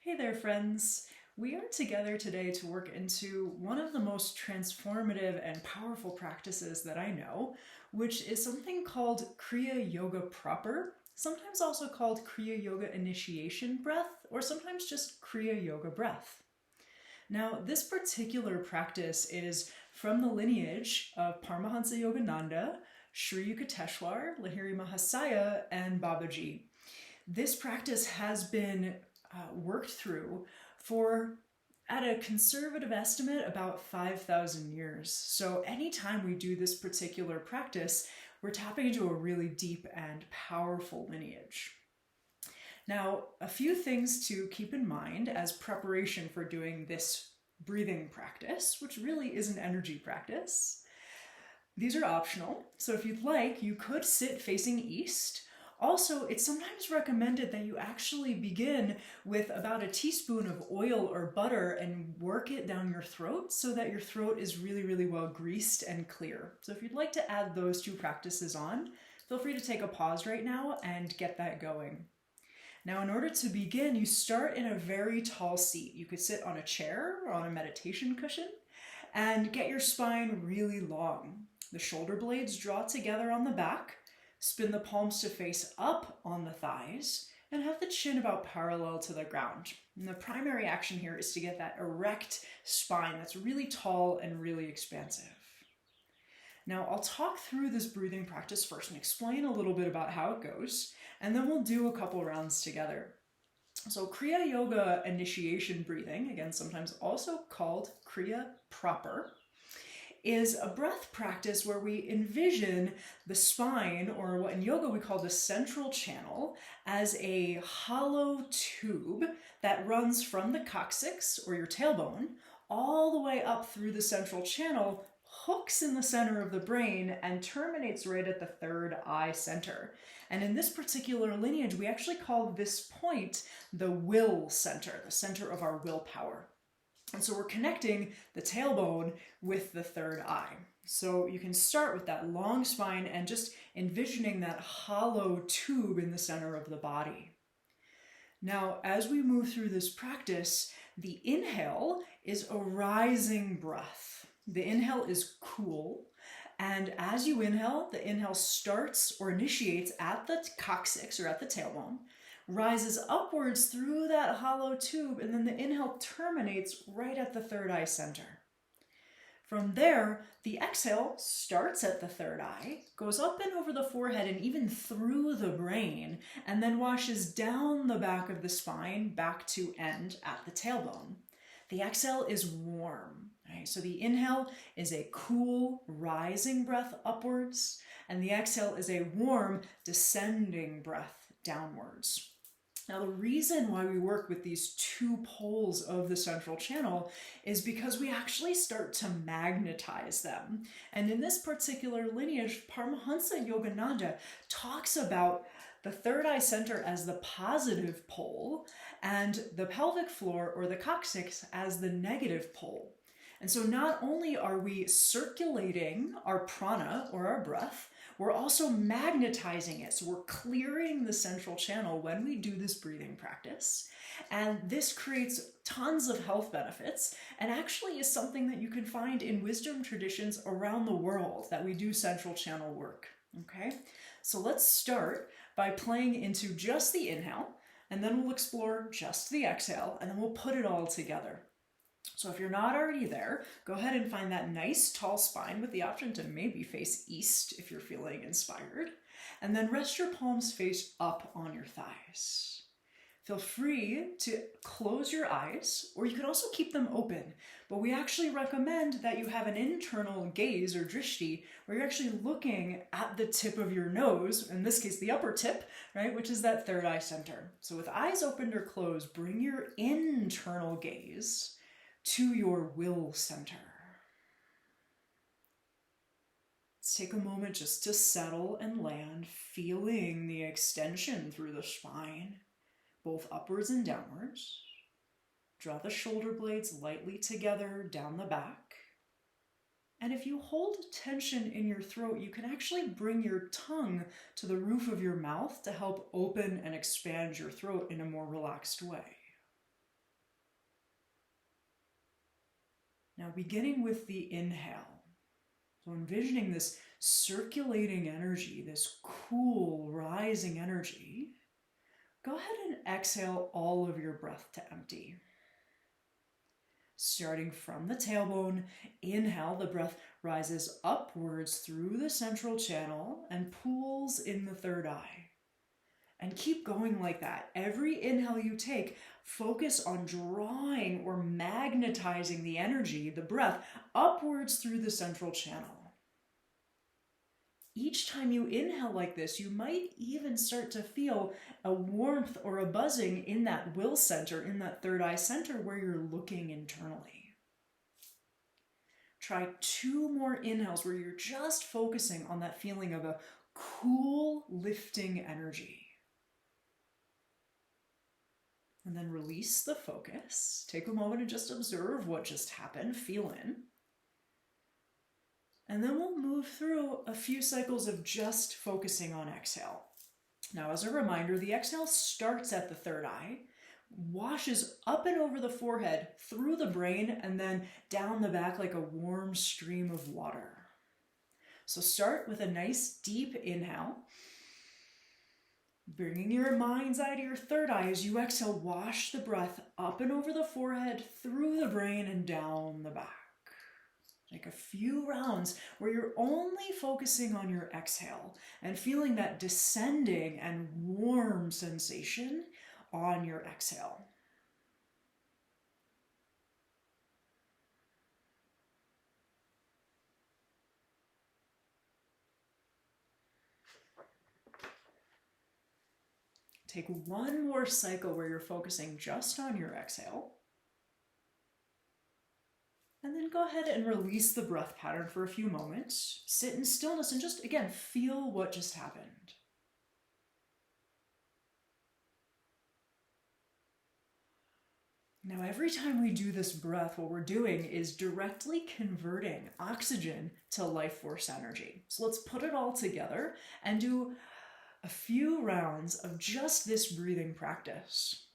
Hey there, friends. We are together today to work into one of the most transformative and powerful practices that I know, which is something called Kriya Yoga Proper, sometimes also called Kriya Yoga Initiation breath, or sometimes just Kriya Yoga breath. Now, this particular practice is from the lineage of Paramahansa Yogananda, Sri Yukteswar, Lahiri Mahasaya, and Babaji. This practice has been worked through for, at a conservative estimate, about 5,000 years. So anytime we do this particular practice, we're tapping into a really deep and powerful lineage. Now, a few things to keep in mind as preparation for doing this breathing practice, which really is an energy practice. These are optional, so if you'd like, you could sit facing east. Also, it's sometimes recommended that you actually begin with about a teaspoon of oil or butter and work it down your throat so that your throat is really, really well greased and clear. So if you'd like to add those two practices on, feel free to take a pause right now and get that going. Now, in order to begin, you start in a very tall seat. You could sit on a chair or on a meditation cushion and get your spine really long. The shoulder blades draw together on the back. Spin the palms to face up on the thighs and have the chin about parallel to the ground. And the primary action here is to get that erect spine that's really tall and really expansive. Now, I'll talk through this breathing practice first and explain a little bit about how it goes, and then we'll do a couple rounds together. So Kriya Yoga Initiation breathing, again sometimes also called Kriya Proper, is a breath practice where we envision the spine, or what in yoga we call the central channel, as a hollow tube that runs from the coccyx, or your tailbone, all the way up through the central channel, hooks in the center of the brain, and terminates right at the third eye center. And in this particular lineage, we actually call this point the will center, the center of our willpower. And so we're connecting the tailbone with the third eye. So you can start with that long spine and just envisioning that hollow tube in the center of the body. Now, as we move through this practice, the inhale is a rising breath. The inhale is cool. And as you inhale, the inhale starts or initiates at the coccyx or at the tailbone, rises upwards through that hollow tube, and then the inhale terminates right at the third eye center. From there, the exhale starts at the third eye, goes up and over the forehead and even through the brain, and then washes down the back of the spine back to end at the tailbone. The exhale is warm. Right? So the inhale is a cool, rising breath upwards, and the exhale is a warm, descending breath downwards. Now, the reason why we work with these two poles of the central channel is because we actually start to magnetize them. And in this particular lineage, Paramahansa Yogananda talks about the third eye center as the positive pole and the pelvic floor or the coccyx as the negative pole. And so not only are we circulating our prana or our breath, we're also magnetizing it. So we're clearing the central channel when we do this breathing practice. And this creates tons of health benefits and actually is something that you can find in wisdom traditions around the world that we do central channel work. Okay, so let's start by playing into just the inhale, and then we'll explore just the exhale, and then we'll put it all together. So if you're not already there, go ahead and find that nice tall spine with the option to maybe face east if you're feeling inspired. And then rest your palms face up on your thighs. Feel free to close your eyes, or you can also keep them open. But we actually recommend that you have an internal gaze or drishti, where you're actually looking at the tip of your nose, in this case the upper tip, right, which is that third eye center. So with eyes opened or closed, bring your internal gaze to your will center. Let's take a moment just to settle and land, feeling the extension through the spine, both upwards and downwards. Draw the shoulder blades lightly together down the back. And if you hold tension in your throat, you can actually bring your tongue to the roof of your mouth to help open and expand your throat in a more relaxed way. Now, beginning with the inhale. So envisioning this circulating energy, this cool, rising energy, go ahead and exhale all of your breath to empty. Starting from the tailbone, inhale, the breath rises upwards through the central channel and pools in the third eye. And keep going like that. Every inhale you take, focus on drawing or magnetizing the energy, the breath, upwards through the central channel. Each time you inhale like this, you might even start to feel a warmth or a buzzing in that will center, in that third eye center where you're looking internally. Try 2 more inhales where you're just focusing on that feeling of a cool, lifting energy. And then release the focus. Take a moment and just observe what just happened, feel in. And then we'll move through a few cycles of just focusing on exhale. Now, as a reminder, the exhale starts at the third eye, washes up and over the forehead, through the brain, and then down the back like a warm stream of water. So start with a nice deep inhale. Bringing your mind's eye to your third eye as you exhale, wash the breath up and over the forehead, through the brain, and down the back. Take a few rounds where you're only focusing on your exhale and feeling that descending and warm sensation on your exhale. Take one more cycle where you're focusing just on your exhale. And then go ahead and release the breath pattern for a few moments. Sit in stillness and just, again, feel what just happened. Now, every time we do this breath, what we're doing is directly converting oxygen to life force energy. So let's put it all together and do a few rounds of just this breathing practice.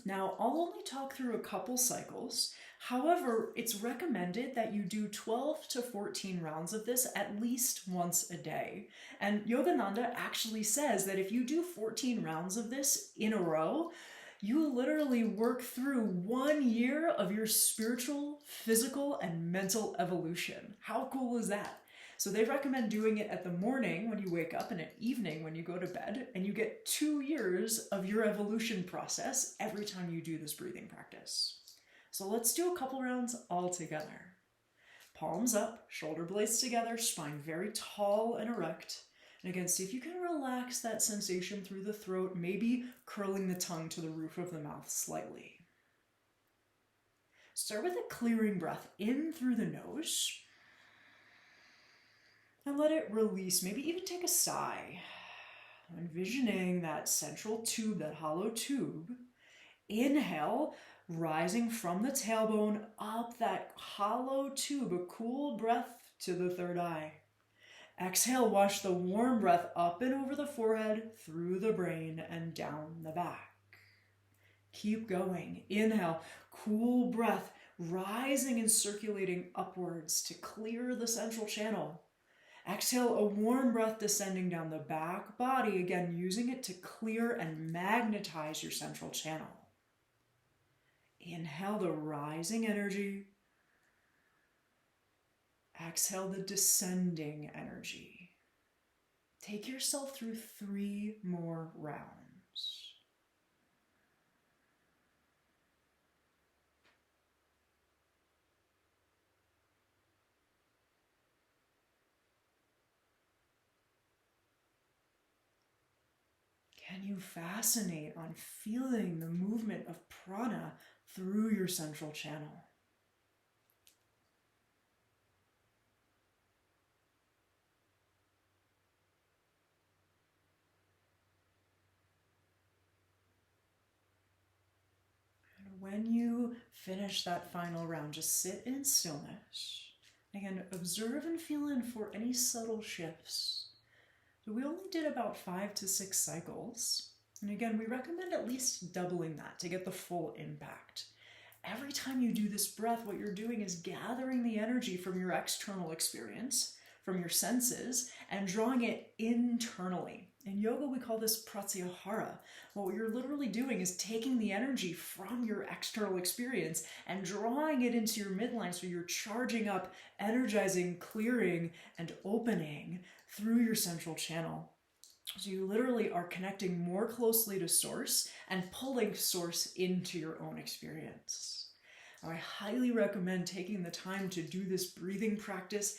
Now, I'll only talk through a couple cycles. However, it's recommended that you do 12 to 14 rounds of this at least once a day. And Yogananda actually says that if you do 14 rounds of this in a row, you literally work through 1 year of your spiritual, physical, and mental evolution. How cool is that? So they recommend doing it at the morning when you wake up and at evening when you go to bed, and you get 2 years of your evolution process every time you do this breathing practice. So let's do a couple rounds all together. Palms up, shoulder blades together, spine very tall and erect. And again, see if you can relax that sensation through the throat, maybe curling the tongue to the roof of the mouth slightly. Start with a clearing breath in through the nose. And let it release, maybe even take a sigh. Envisioning that central tube, that hollow tube. Inhale, rising from the tailbone up that hollow tube, a cool breath to the third eye. Exhale, wash the warm breath up and over the forehead, through the brain, and down the back. Keep going. Inhale, cool breath, rising and circulating upwards to clear the central channel. Exhale, a warm breath descending down the back body, again using it to clear and magnetize your central channel. Inhale the rising energy. Exhale the descending energy. Take yourself through 3 more rounds. Can you fascinate on feeling the movement of prana through your central channel? And when you finish that final round, just sit in stillness. Again, observe and feel in for any subtle shifts. So we only did about 5 to 6 cycles. And again, we recommend at least doubling that to get the full impact. every time you do this breath, what you're doing is gathering the energy from your external experience, from your senses, and drawing it internally. In yoga, we call this pratyahara. What you're literally doing is taking the energy from your external experience and drawing it into your midline, so you're charging up, energizing, clearing, and opening through your central channel. So you literally are connecting more closely to source and pulling source into your own experience. Now, I highly recommend taking the time to do this breathing practice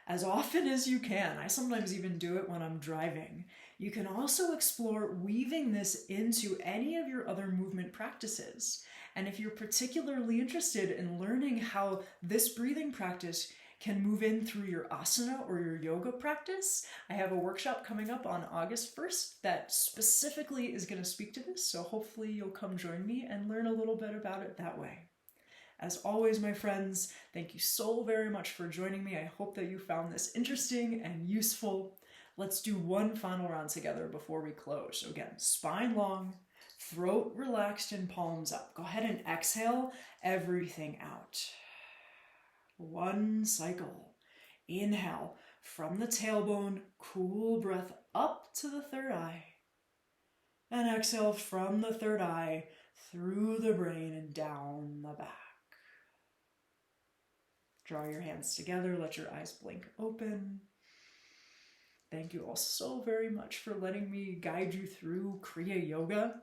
as often as you can. I sometimes even do it when I'm driving. You can also explore weaving this into any of your other movement practices. And if you're particularly interested in learning how this breathing practice can move in through your asana or your yoga practice, I have a workshop coming up on August 1st that specifically is going to speak to this, so hopefully you'll come join me and learn a little bit about it that way. As always, my friends, thank you so very much for joining me. I hope that you found this interesting and useful. Let's do one final round together before we close. So again, spine long, throat relaxed and palms up. Go ahead and exhale everything out. One cycle. Inhale from the tailbone, cool breath up to the third eye. And exhale from the third eye through the brain and down the back. Draw your hands together, let your eyes blink open. Thank you all so very much for letting me guide you through Kriya Yoga.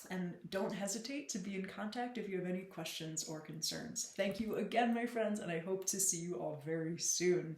And don't hesitate to be in contact if you have any questions or concerns. Thank you again, my friends, and I hope to see you all very soon.